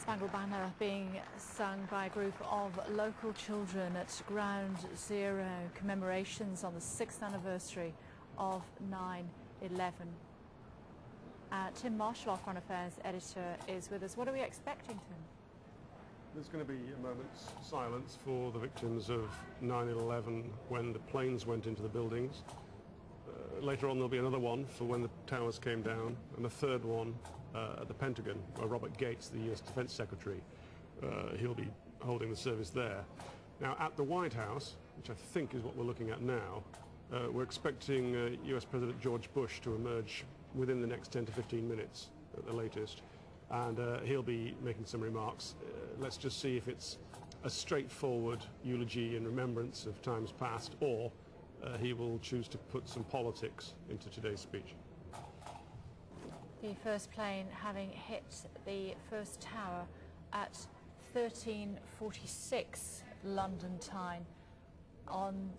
Spangled Banner being sung by a group of local children at Ground Zero, commemorations on the 6th anniversary of 9/11. Tim Marshall, our Foreign Affairs editor, is with us. What are we expecting, Tim? There's going to be a moment's silence for the victims of 9/11 when the planes went into the buildings. Later on there'll be another one for when the towers came down, and a third one at the Pentagon, where Robert Gates, the US Defense Secretary, he'll be holding the service there. Now at the White House, which I think is what we're looking at now, we're expecting US President George Bush to emerge within the next 10 to 15 minutes at the latest, and he'll be making some remarks. Let's just see if it's a straightforward eulogy in remembrance of times past, or he will choose to put some politics into today's speech. The first plane having hit the first tower at 13:46 London time on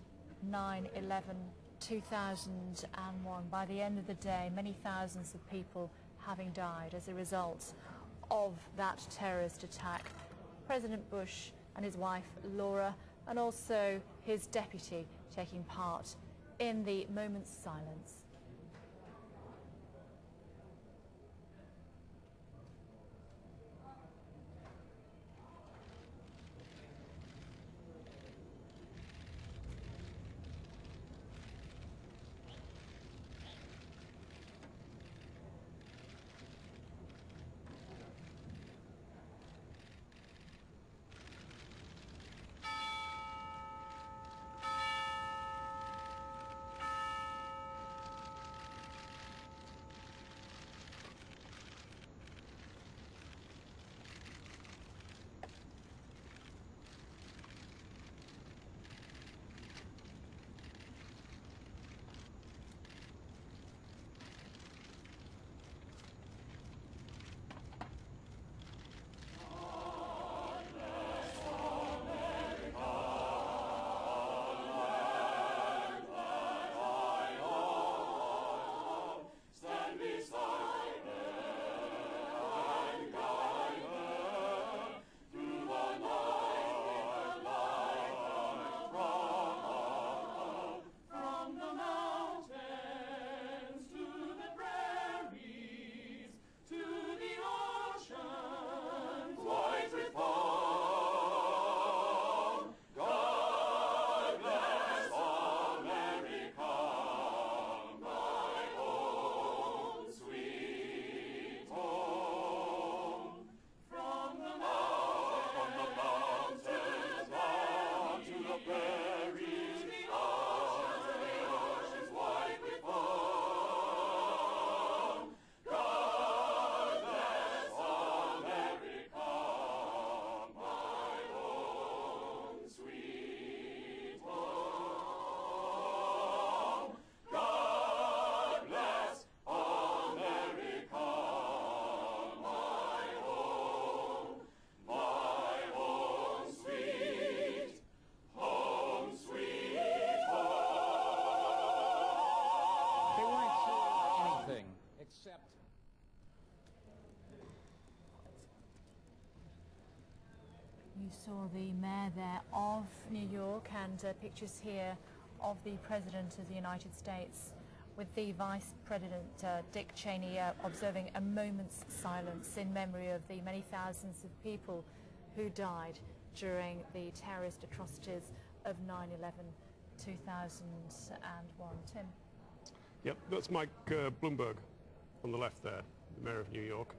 9/11/2001. By the end of the day, many thousands of people having died as a result of that terrorist attack. President Bush and his wife Laura, and also his deputy, taking part in the moment's silence. Except you saw the mayor there of New York, and pictures here of the President of the United States with the Vice President Dick Cheney observing a moment's silence in memory of the many thousands of people who died during the terrorist atrocities of 9/11/2001. Tim? Yep, that's Mike Bloomberg on the left there, the Mayor of New York,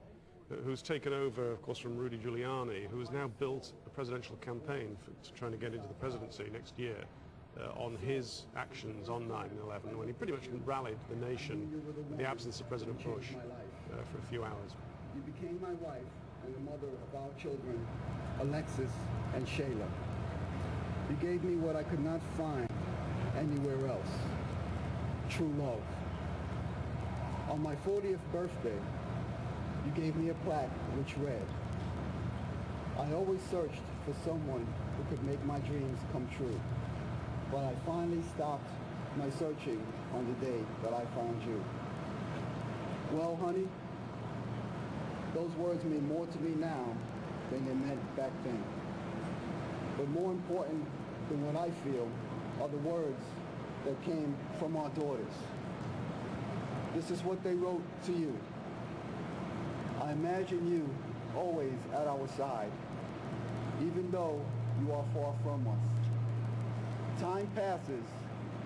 who's taken over, of course, from Rudy Giuliani, who has now built a presidential campaign to trying to get into the presidency next year on his actions on 9/11, when he pretty much rallied the nation in the absence of President Bush for a few hours. You became my wife and the mother of our children, Alexis and Shayla. You gave me what I could not find anywhere else, true love. On my 40th birthday, you gave me a plaque which read, I always searched for someone who could make my dreams come true, but I finally stopped my searching on the day that I found you. Well, honey, those words mean more to me now than they meant back then. But more important than what I feel are the words that came from our daughters. This is what they wrote to you. I imagine you always at our side, even though you are far from us. Time passes,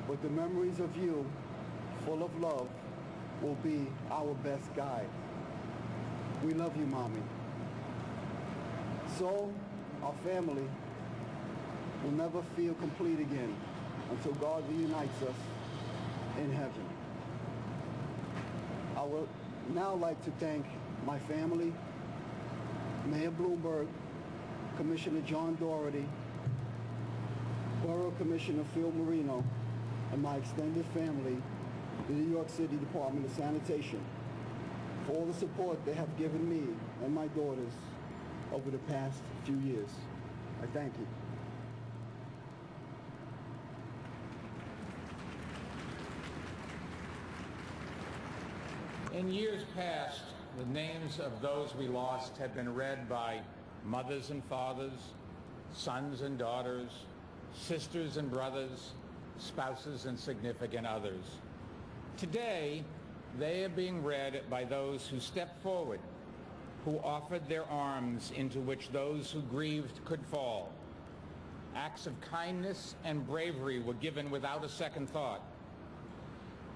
but the memories of you, full of love, will be our best guide. We love you, Mommy. So, our family will never feel complete again until God reunites us in heaven. I would now like to thank my family, Mayor Bloomberg, Commissioner John Doherty, Borough Commissioner Phil Marino, and my extended family, the New York City Department of Sanitation, for all the support they have given me and my daughters over the past few years. I thank you. In years past, the names of those we lost have been read by mothers and fathers, sons and daughters, sisters and brothers, spouses and significant others. Today, they are being read by those who stepped forward, who offered their arms into which those who grieved could fall. Acts of kindness and bravery were given without a second thought.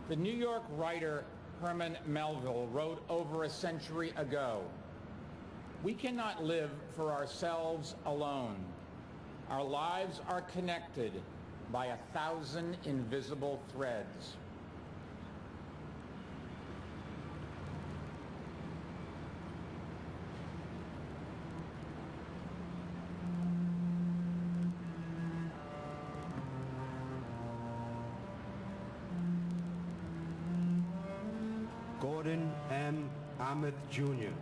The New York writer Herman Melville wrote over a century ago, "We cannot live for ourselves alone. Our lives are connected by 1,000 invisible threads." Gordon M. Ameth Jr.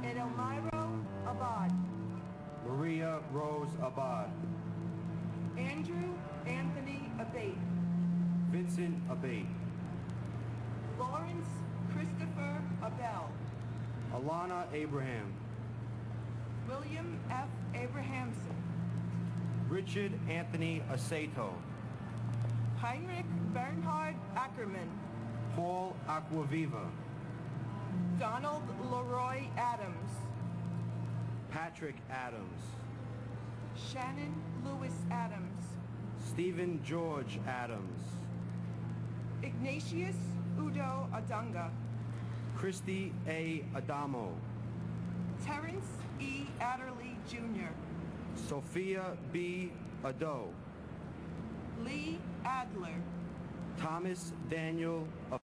Edelmiro Abad. Maria Rose Abad. Andrew Anthony Abate. Vincent Abate. Lawrence Christopher Abel. Alana Abraham. William F. Abrahamson. Richard Anthony Aceto. Heinrich Bernhard Ackerman. Paul Aquaviva. Donald Leroy Adams. Patrick Adams. Shannon Lewis Adams. Stephen George Adams. Ignatius Udo Adanga. Christy A. Adamo. Terrence E. Adderley Jr. Sophia B. Ado. Lee Adler. Thomas Daniel